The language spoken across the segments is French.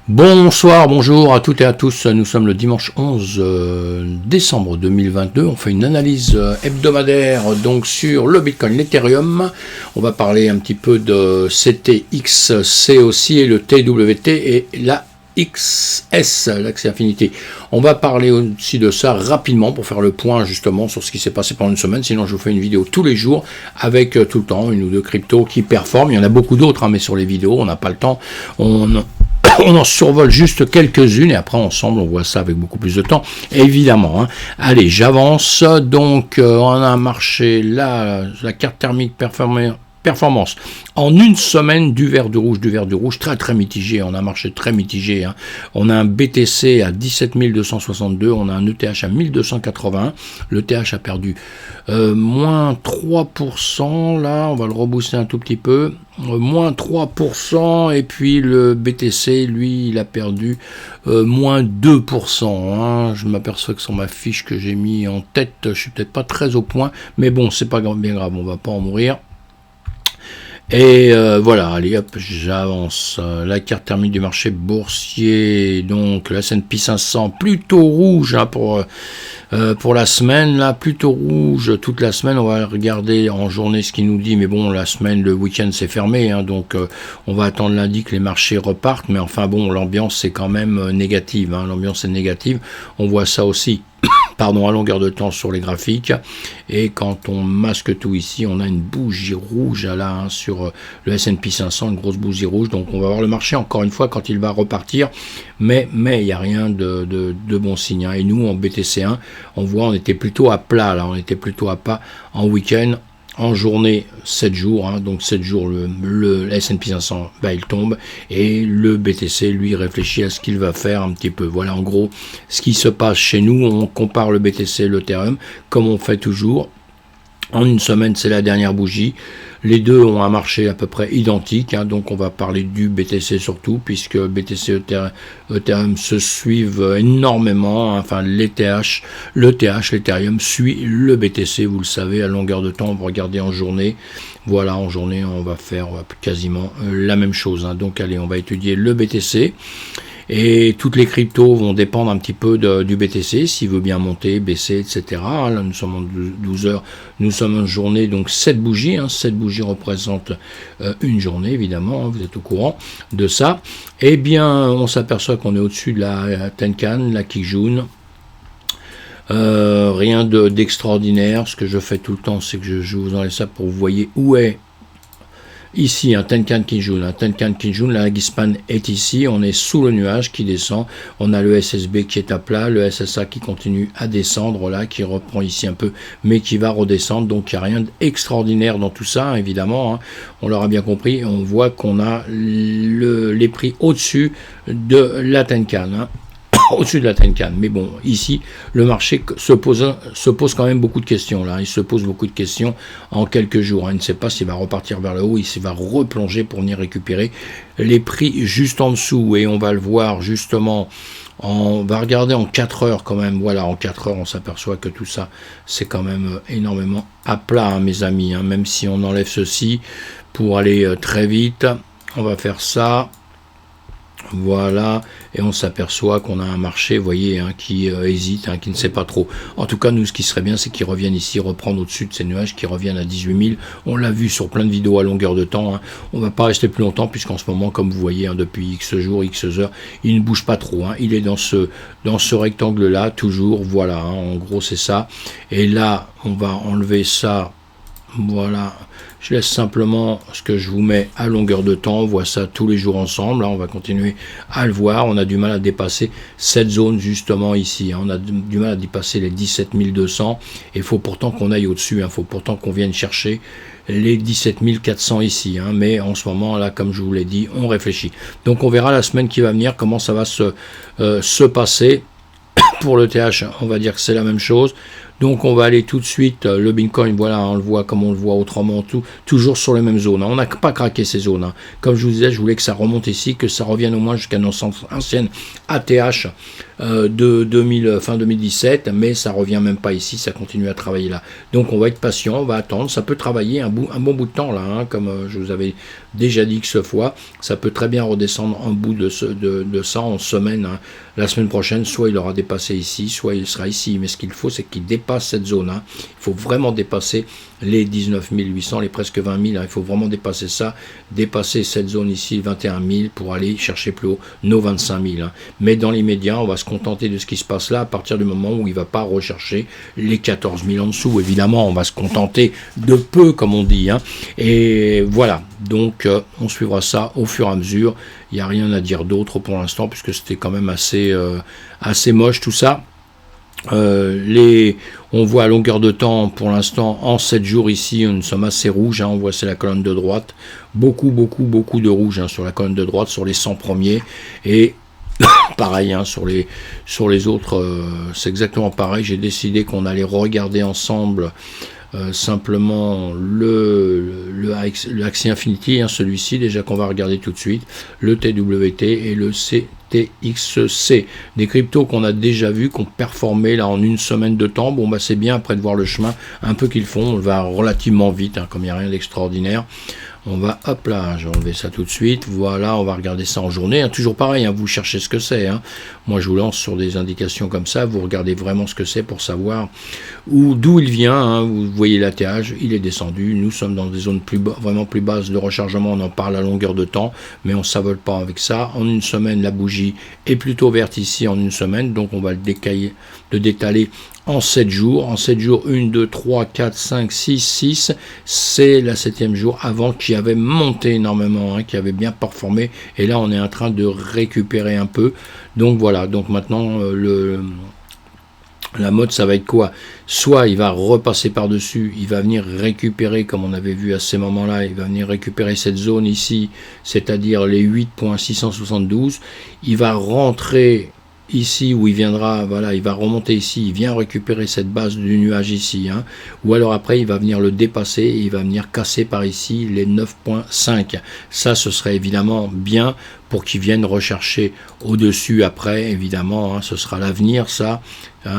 Bonsoir, bonjour à toutes et à tous. Nous sommes le dimanche 11 décembre 2022. On fait une analyse hebdomadaire donc sur le Bitcoin, l'Ethereum. On va parler un petit peu de CTXC aussi et le TWT et la XS, l'Axie Infinity. On va parler aussi de ça rapidement pour faire le point justement sur ce qui s'est passé pendant une semaine. Sinon, je vous fais une vidéo tous les jours avec tout le temps une ou deux cryptos qui performent. Il y en a beaucoup d'autres, mais sur les vidéos, on n'a pas le temps. On en survole juste quelques-unes et après ensemble on voit ça avec beaucoup plus de temps évidemment. Allez, j'avance. Donc on a un marché là, la carte thermique performance en une semaine du vert, du rouge, très très mitigé. On a un marché très mitigé. On a un BTC à 17 262, on a un ETH à 1281. L'ETH a perdu moins 3%. Là, on va le rebooster un tout petit peu. Moins 3%. Et puis le BTC, lui, il a perdu moins 2%. Je m'aperçois que sur ma fiche que j'ai mis en tête, je suis peut-être pas très au point. Mais bon, c'est pas bien grave, on va pas en mourir. Et voilà, allez hop, j'avance. La carte thermique du marché boursier, donc la S&P 500 plutôt rouge pour la semaine, là plutôt rouge toute la semaine. On va regarder en journée ce qu'il nous dit, mais bon, la semaine, le week-end c'est fermé, donc on va attendre lundi que les marchés repartent, mais enfin bon, l'ambiance c'est quand même négative, l'ambiance est négative, on voit ça aussi. À longueur de temps sur les graphiques, et quand on masque tout ici, on a une bougie rouge là sur le S&P 500, une grosse bougie rouge. Donc on va voir le marché encore une fois quand il va repartir, mais il n'y a rien de bon signe. Et nous en BTC1, on voit on était plutôt à plat là, on était plutôt à pas en week-end. En journée, 7 jours, donc 7 jours, le S&P 500, il tombe, et le BTC, lui, réfléchit à ce qu'il va faire un petit peu. Voilà, en gros, ce qui se passe chez nous. On compare le BTC et l'Ethereum, comme on fait toujours. En une semaine, c'est la dernière bougie. Les deux ont un marché à peu près identique, donc on va parler du BTC surtout, puisque BTC et Ethereum se suivent énormément. Enfin, l'Ethereum suit le BTC, vous le savez, à longueur de temps. On va regarder en journée. Voilà, en journée, on va faire quasiment la même chose. Donc, allez, on va étudier le BTC. Et toutes les cryptos vont dépendre un petit peu du BTC, s'il veut bien monter, baisser, etc. Là, nous sommes en 12 heures, nous sommes en journée, donc 7 bougies. 7 bougies représentent une journée, évidemment, vous êtes au courant de ça. Eh bien, on s'aperçoit qu'on est au-dessus de la Tenkan, la Kijun. Rien d'extraordinaire. Ce que je fais tout le temps, c'est que je vous enlève ça pour que vous voyez où est ici un Tenkan Kijun, la Agispan est ici, on est sous le nuage qui descend, on a le SSB qui est à plat, le SSA qui continue à descendre là, qui reprend ici un peu, mais qui va redescendre, donc il n'y a rien d'extraordinaire dans tout ça, évidemment, on l'aura bien compris, on voit qu'on a les prix au-dessus de la Tenkan, au-dessus de la Tenkan. Mais bon, ici, le marché se pose quand même beaucoup de questions. Là, il se pose beaucoup de questions en quelques jours. Il ne sait pas s'il va repartir vers le haut, il va replonger pour venir récupérer les prix juste en dessous. Et on va le voir justement, on va regarder en 4 heures quand même. Voilà, en 4 heures, on s'aperçoit que tout ça, c'est quand même énormément à plat, mes amis. Même si on enlève ceci pour aller très vite, on va faire ça. Voilà, et on s'aperçoit qu'on a un marché, vous voyez, qui hésite, qui ne sait pas trop. En tout cas, nous, ce qui serait bien, c'est qu'ils reviennent ici, reprendre au-dessus de ces nuages, qui reviennent à 18 000. On l'a vu sur plein de vidéos à longueur de temps. On ne va pas rester plus longtemps, puisqu'en ce moment, comme vous voyez, depuis X jours, X heures, il ne bouge pas trop. Il est dans ce rectangle-là, toujours. Voilà, en gros, c'est ça. Et là, on va enlever ça. Voilà, je laisse simplement ce que je vous mets à longueur de temps, on voit ça tous les jours ensemble, là on va continuer à le voir, on a du mal à dépasser cette zone justement ici, on a du mal à dépasser les 17 200, et il faut pourtant qu'on aille au-dessus, il faut pourtant qu'on vienne chercher les 17 400 ici, mais en ce moment là, comme je vous l'ai dit, on réfléchit. Donc on verra la semaine qui va venir comment ça va se passer. Pour le TH, on va dire que c'est la même chose. Donc on va aller tout de suite, le Bitcoin, voilà, on le voit comme on le voit autrement, toujours sur les mêmes zones. On n'a pas craqué ces zones. Comme je vous disais, je voulais que ça remonte ici, que ça revienne au moins jusqu'à nos anciennes ATH de fin 2017, mais ça revient même pas ici, ça continue à travailler là. Donc on va être patient, on va attendre, ça peut travailler un bon bout de temps là, comme je vous avais déjà dit que ce fois, ça peut très bien redescendre en bout de ça en semaine. La semaine prochaine, soit il aura dépassé ici, soit il sera ici, mais ce qu'il faut, c'est qu'il dépasse cette zone. Il faut vraiment dépasser les 19 800, les presque 20 000, il faut vraiment dépasser ça, dépasser cette zone ici, 21 000, pour aller chercher plus haut nos 25 000. Mais dans l'immédiat, on va se contenter de ce qui se passe là, à partir du moment où il ne va pas rechercher les 14 000 en dessous. Évidemment, on va se contenter de peu, comme on dit. Et voilà, donc on suivra ça au fur et à mesure. Il n'y a rien à dire d'autre pour l'instant, puisque c'était quand même assez moche tout ça. On voit à longueur de temps, pour l'instant, en 7 jours ici, nous sommes assez rouges, on voit c'est la colonne de droite, beaucoup de rouge sur la colonne de droite, sur les 100 premiers, et pareil, sur les autres, c'est exactement pareil. J'ai décidé qu'on allait regarder ensemble simplement le Axie Infinity, celui-ci déjà qu'on va regarder tout de suite, le TWT et le CTXC, des cryptos qu'on a déjà vu, qu'on performé là en une semaine de temps. Bon c'est bien après de voir le chemin un peu qu'ils font, on va relativement vite, comme il n'y a rien d'extraordinaire. On va, hop là, je vais enlever ça tout de suite. Voilà, on va regarder ça en journée. Toujours pareil, vous cherchez ce que c'est. Moi, je vous lance sur des indications comme ça. Vous regardez vraiment ce que c'est pour savoir d'où il vient. Vous voyez l'ATH, il est descendu. Nous sommes dans des zones vraiment plus basses de rechargement. On en parle à longueur de temps, mais on ne s'avole pas avec ça. En une semaine, la bougie est plutôt verte ici en une semaine. Donc, on va le détaler en 7 jours. En 7 jours, 1, 2, 3, 4, 5, 6, 6. C'est la 7e jour avant qui avait monté énormément, qui avait bien performé. Et là, on est en train de récupérer un peu. Donc voilà, donc maintenant, la mode, ça va être quoi? Soit il va repasser par-dessus, il va venir récupérer, comme on avait vu à ces moments-là, il va venir récupérer cette zone ici, c'est-à-dire les 8.672. Il va rentrer ici où il viendra, voilà, il va remonter ici, il vient récupérer cette base du nuage ici, ou alors après il va venir le dépasser et il va venir casser par ici les 9.5. Ça, ce serait évidemment bien pour qu'ils viennent rechercher au-dessus après, évidemment, ce sera l'avenir, ça,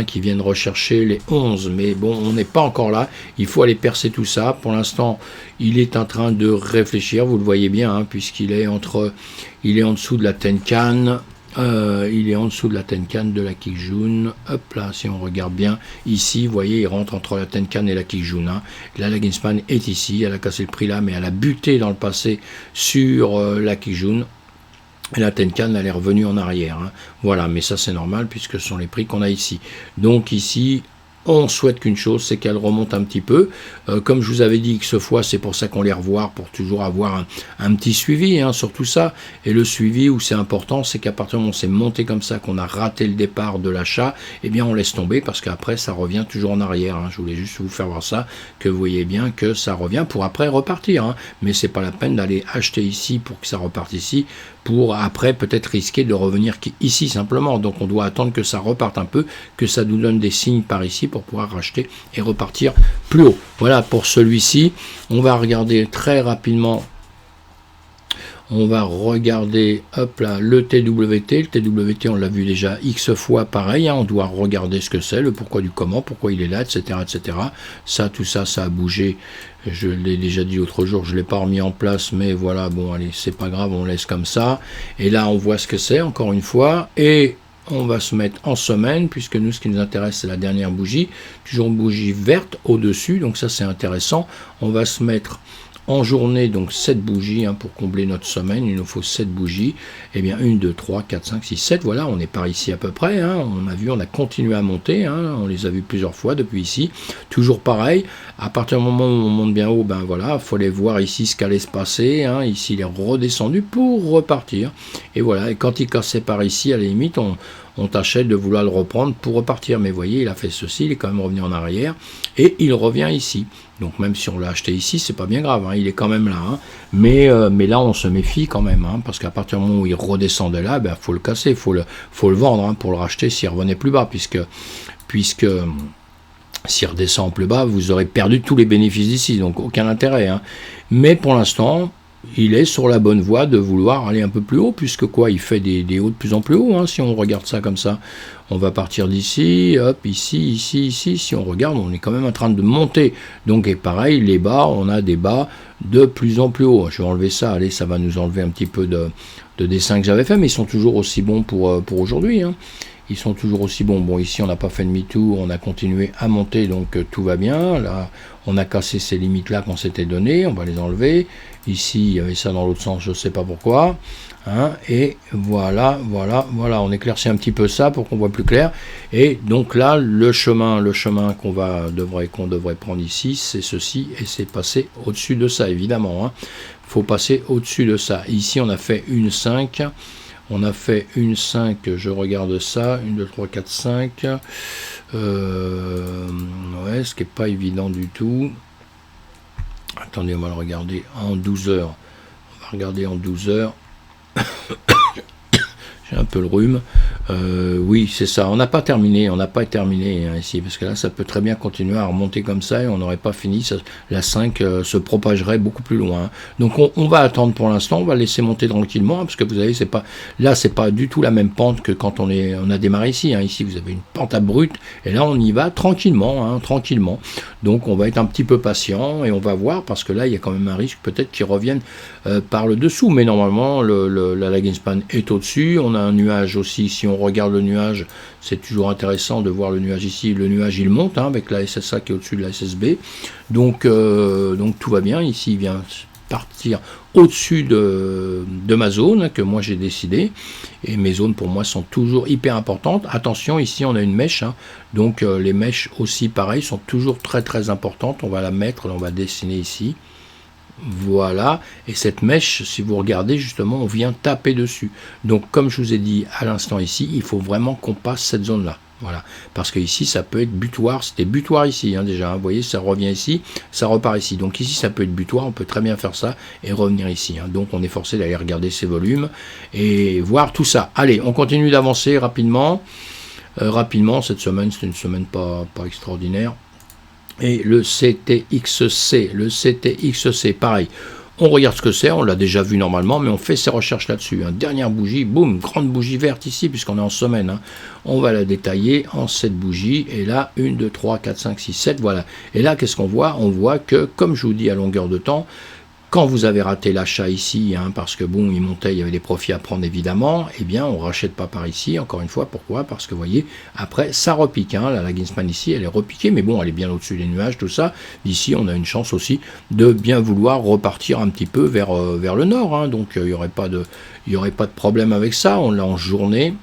qu'ils viennent rechercher les 11. Mais bon, on n'est pas encore là, il faut aller percer tout ça. Pour l'instant, il est en train de réfléchir, vous le voyez bien, puisqu'il est en dessous de la Tenkan. Il est en dessous de la Tenkan de la Kijun. Hop là, si on regarde bien ici, vous voyez, il rentre entre la Tenkan et la Kijun. Là, la Greenspan est ici, elle a cassé le prix là, mais elle a buté dans le passé sur la Kijun. Et la Tenkan, elle est revenue en arrière. Voilà, mais ça c'est normal puisque ce sont les prix qu'on a ici. Donc ici, on souhaite qu'une chose, c'est qu'elle remonte un petit peu. Comme je vous avais dit que ce fois, c'est pour ça qu'on les revoit, pour toujours avoir un petit suivi sur tout ça. Et le suivi, où c'est important, c'est qu'à partir du moment où c'est monté comme ça, qu'on a raté le départ de l'achat, eh bien on laisse tomber parce qu'après, ça revient toujours en arrière. Je voulais juste vous faire voir ça, que vous voyez bien que ça revient pour après repartir. Mais c'est pas la peine d'aller acheter ici pour que ça reparte ici, pour après peut-être risquer de revenir ici simplement. Donc on doit attendre que ça reparte un peu, que ça nous donne des signes par ici pour pouvoir racheter et repartir plus haut. Voilà pour celui-ci. On va regarder très rapidement. On va regarder, hop là, le TWT. Le TWT, on l'a vu déjà X fois, pareil. On doit regarder ce que c'est, le pourquoi du comment, pourquoi il est là, etc., etc. Ça, tout ça, ça a bougé. Je l'ai déjà dit l'autre jour, je ne l'ai pas remis en place, mais voilà, bon, allez, c'est pas grave, on laisse comme ça. Et là, on voit ce que c'est, encore une fois. Et on va se mettre en semaine, puisque nous, ce qui nous intéresse, c'est la dernière bougie. Toujours une bougie verte au-dessus, donc ça, c'est intéressant. On va se mettre en journée, donc 7 bougies pour combler notre semaine. Il nous faut 7 bougies. Eh bien, 1, 2, 3, 4, 5, 6, 7. Voilà, on est par ici à peu près. On a vu, on a continué à monter. On les a vus plusieurs fois depuis ici. Toujours pareil. À partir du moment où on monte bien haut, ben voilà, il faut aller voir ici ce qu'allait se passer. Ici, il est redescendu pour repartir. Et voilà, et quand il cassait par ici, à la limite, on tâchait de vouloir le reprendre pour repartir. Mais vous voyez, il a fait ceci, il est quand même revenu en arrière. Et il revient ici. Donc même si on l'a acheté ici, c'est pas bien grave, il est quand même là. Mais là, on se méfie quand même, parce qu'à partir du moment où il redescend de là, ben, faut le casser, faut le vendre pour le racheter s'il revenait plus bas, puisque S'il redescend plus bas, vous aurez perdu tous les bénéfices d'ici, donc aucun intérêt. Hein. Mais pour l'instant, il est sur la bonne voie de vouloir aller un peu plus haut, puisque quoi, il fait des hauts de plus en plus haut, hein, si on regarde ça comme ça. On va partir d'ici, hop, ici, si on regarde, on est quand même en train de monter. Donc, et pareil, les bas, on a des bas de plus en plus haut. Je vais enlever ça, allez, ça va nous enlever un petit peu de dessin que j'avais fait, mais ils sont toujours aussi bons pour aujourd'hui, hein. Ils sont toujours aussi bons. Bon, ici, on n'a pas fait demi-tour, on a continué à monter, donc tout va bien. Là, on a cassé ces limites-là qu'on s'était données, on va les enlever. Ici, il y avait ça dans l'autre sens, je ne sais pas pourquoi. Hein, et voilà, on éclaircit un petit peu ça pour qu'on voit plus clair. Et donc là, le chemin qu'on devrait prendre ici, c'est ceci, et c'est passer au-dessus de ça, évidemment. Hein. Faut passer au-dessus de ça. Ici, on a fait une 5. On a fait une 5, je regarde ça, 1, 2, 3, 4, 5. Ouais, ce qui n'est pas évident du tout. Attendez, on va le regarder en 12 heures. On va regarder en 12 heures. J'ai un peu le rhume. Oui, c'est ça. On n'a pas terminé hein, ici, parce que là, ça peut très bien continuer à remonter comme ça et on n'aurait pas fini. La 5 se propagerait beaucoup plus loin. Hein. Donc, on va attendre pour l'instant. On va laisser monter tranquillement, hein, parce que vous savez, c'est pas du tout la même pente que quand on a démarré ici. Hein. Ici, vous avez une pente abrupte et là, on y va tranquillement, hein, tranquillement. Donc, on va être un petit peu patient et on va voir, parce que là, il y a quand même un risque peut-être qu'ils reviennent par le dessous. Mais normalement, la lagging span est au-dessus. On a un nuage aussi. Si on regarde le nuage, c'est toujours intéressant de voir le nuage ici. Le nuage, il monte hein, avec la SSA qui est au-dessus de la SSB. Donc tout va bien. Ici, il vient partir au-dessus de ma zone que moi j'ai décidé. Et mes zones pour moi sont toujours hyper importantes. Attention, ici on a une mèche. Hein, donc les mèches aussi, pareil, sont toujours très très importantes. On va la mettre, on va dessiner ici. Voilà, et cette mèche, si vous regardez justement, on vient taper dessus. Donc comme je vous ai dit à l'instant ici, il faut vraiment qu'on passe cette zone-là. Voilà, parce que ici ça peut être butoir, c'était butoir ici hein, déjà, hein, vous voyez, ça revient ici, ça repart ici. Donc ici ça peut être butoir, on peut très bien faire ça et revenir ici. Hein. Donc on est forcé d'aller regarder ces volumes et voir tout ça. Allez, on continue d'avancer rapidement. Cette semaine, c'était une semaine pas extraordinaire. Et le CTXC, pareil, on regarde ce que c'est, on l'a déjà vu normalement, mais on fait ses recherches là-dessus. Hein. Dernière bougie, boum, grande bougie verte ici, puisqu'on est en semaine. Hein. On va la détailler en 7 bougies, et là, 1, 2, 3, 4, 5, 6, 7, voilà. Et là, qu'est-ce qu'on voit? On voit que, comme je vous dis à longueur de temps, quand vous avez raté l'achat ici, hein, parce que bon, il montait, il y avait des profits à prendre évidemment, eh bien, on ne rachète pas par ici, encore une fois, pourquoi? Parce que vous voyez, après, ça repique, hein, la lagging span ici, elle est repiquée, mais bon, elle est bien au-dessus des nuages, tout ça. D'ici, on a une chance aussi de bien vouloir repartir un petit peu vers le nord, hein, donc il n'y aurait pas de problème avec ça, on l'a en journée.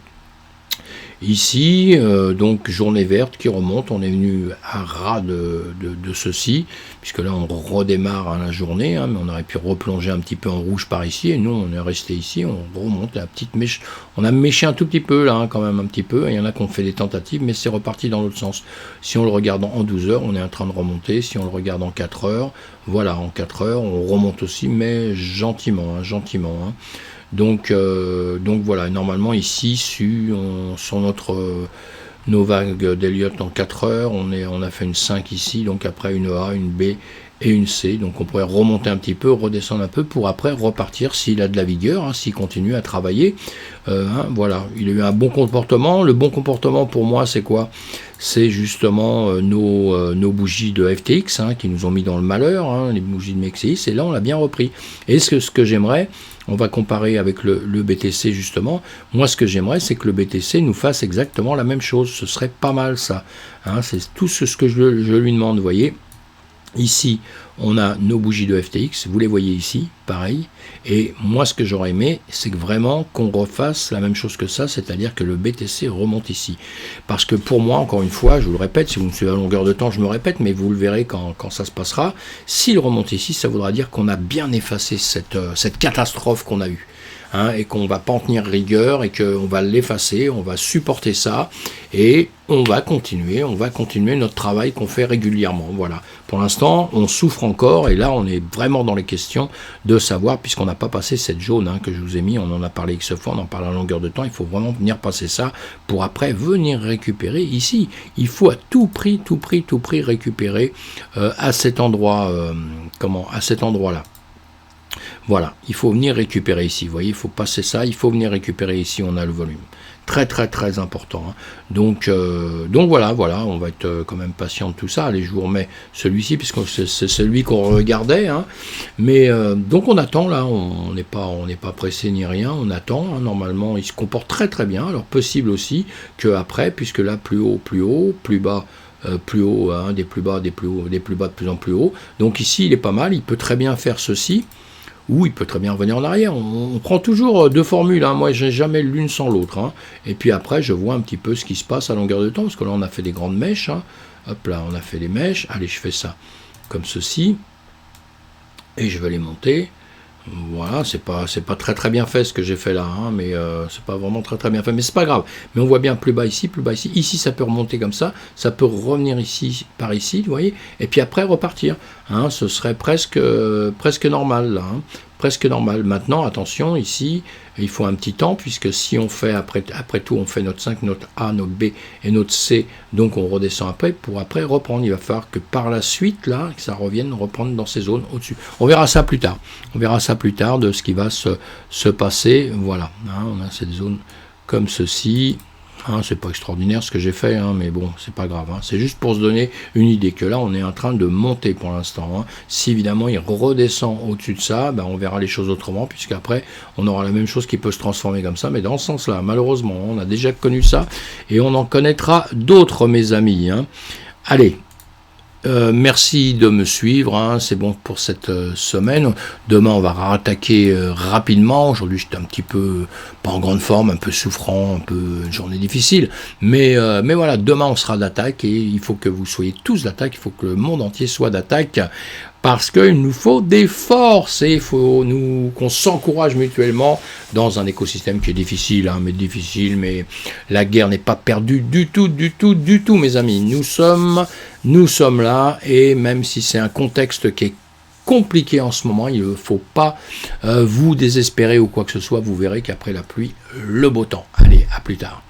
Ici, donc journée verte qui remonte, on est venu à ras de ceci, puisque là on redémarre à la journée, hein, mais on aurait pu replonger un petit peu en rouge par ici, et nous on est resté ici, on remonte la petite mèche, on a méché un tout petit peu là, hein, quand même un petit peu, et il y en a qui ont fait des tentatives, mais c'est reparti dans l'autre sens. Si on le regarde en 12 heures, on est en train de remonter, si on le regarde en 4 heures, voilà, en 4 heures, on remonte aussi, mais gentiment, hein, gentiment, hein. Donc voilà, normalement ici, sur nos vagues d'Elliott en 4 heures, on a fait une 5 ici, donc après une A, une B et une C, donc on pourrait remonter un petit peu, redescendre un peu, pour après repartir s'il a de la vigueur, hein, s'il continue à travailler. Hein, voilà, il a eu un bon comportement. Le bon comportement pour moi, c'est quoi? C'est justement nos bougies de FTX, hein, qui nous ont mis dans le malheur, hein, les bougies de MXCX, et là on l'a bien repris. Et ce que j'aimerais, on va comparer avec le BTC justement, moi ce que j'aimerais, c'est que le BTC nous fasse exactement la même chose, ce serait pas mal ça, hein, c'est tout ce que je lui demande, vous voyez. Ici, on a nos bougies de FTX, vous les voyez ici, pareil. Et moi, ce que j'aurais aimé, c'est que vraiment qu'on refasse la même chose que ça, c'est-à-dire que le BTC remonte ici. Parce que pour moi, encore une fois, je vous le répète, si vous me suivez à longueur de temps, je me répète, mais vous le verrez quand ça se passera. S'il remonte ici, ça voudra dire qu'on a bien effacé cette catastrophe qu'on a eue. hein, et qu'on va pas en tenir rigueur et qu'on va l'effacer, on va supporter ça et on va continuer notre travail qu'on fait régulièrement. Voilà. Pour l'instant, on souffre encore et là, on est vraiment dans les questions de savoir, puisqu'on n'a pas passé cette jaune hein, que je vous ai mis, on en a parlé X fois, on en parle à longueur de temps, il faut vraiment venir passer ça pour après venir récupérer ici. Il faut à tout prix récupérer à cet endroit, à cet endroit-là. Voilà, il faut venir récupérer ici, vous voyez, il faut passer ça, il faut venir récupérer ici, on a le volume. Très important. Hein. Donc voilà, on va être quand même patient de tout ça. Allez, je vous remets celui-ci, puisque c'est celui qu'on regardait. Hein. Mais donc on attend, là, on n'est pas pressé ni rien, on attend. Hein. Normalement, il se comporte très bien. Alors possible aussi qu'après, puisque là, plus haut, plus bas, plus haut, hein, des plus bas, des plus bas de plus en plus haut. Donc ici, il est pas mal, il peut très bien faire ceci. Ou il peut très bien revenir en arrière. On prend toujours deux formules. Hein. Moi, j'ai jamais l'une sans l'autre. Hein. Et puis après, je vois un petit peu ce qui se passe à longueur de temps. Parce que là, on a fait des grandes mèches. Hein. Hop là, on a fait les mèches. Allez, je fais ça comme ceci. Et je vais les monter. Voilà, c'est pas très bien fait ce que j'ai fait là, hein, mais c'est pas vraiment très bien fait, mais c'est pas grave. Mais on voit bien plus bas ici. Ici, ça peut remonter comme ça peut revenir ici, par ici, vous voyez, et puis après repartir. Hein, ce serait presque normal là. Hein. Presque normal. Maintenant, attention, ici, il faut un petit temps, puisque si on fait, après tout, on fait notre 5, notre A, notre B et notre C, donc on redescend après, pour après reprendre. Il va falloir que par la suite, là, que ça revienne reprendre dans ces zones au-dessus. On verra ça plus tard. On verra ça plus tard de ce qui va se passer. Voilà, hein, on a cette zone comme ceci. Hein, c'est pas extraordinaire ce que j'ai fait, hein, mais bon, c'est pas grave. Hein. C'est juste pour se donner une idée que là, on est en train de monter pour l'instant. Hein. Si évidemment il redescend au-dessus de ça, ben, on verra les choses autrement, puisqu'après, on aura la même chose qui peut se transformer comme ça, mais dans ce sens-là, malheureusement, on a déjà connu ça, et on en connaîtra d'autres, mes amis. Hein. Allez. Merci de me suivre, hein, c'est bon pour cette semaine. Demain on va rattaquer rapidement. Aujourd'hui j'étais un petit peu pas en grande forme, un peu souffrant, un peu une journée difficile, mais voilà, demain on sera d'attaque et il faut que vous soyez tous d'attaque, il faut que le monde entier soit d'attaque. Parce qu'il nous faut des forces et il faut qu'on s'encourage mutuellement dans un écosystème qui est difficile, hein, mais la guerre n'est pas perdue du tout, mes amis. Nous sommes là, et même si c'est un contexte qui est compliqué en ce moment, il ne faut pas vous désespérer ou quoi que ce soit, vous verrez qu'après la pluie, le beau temps. Allez, à plus tard.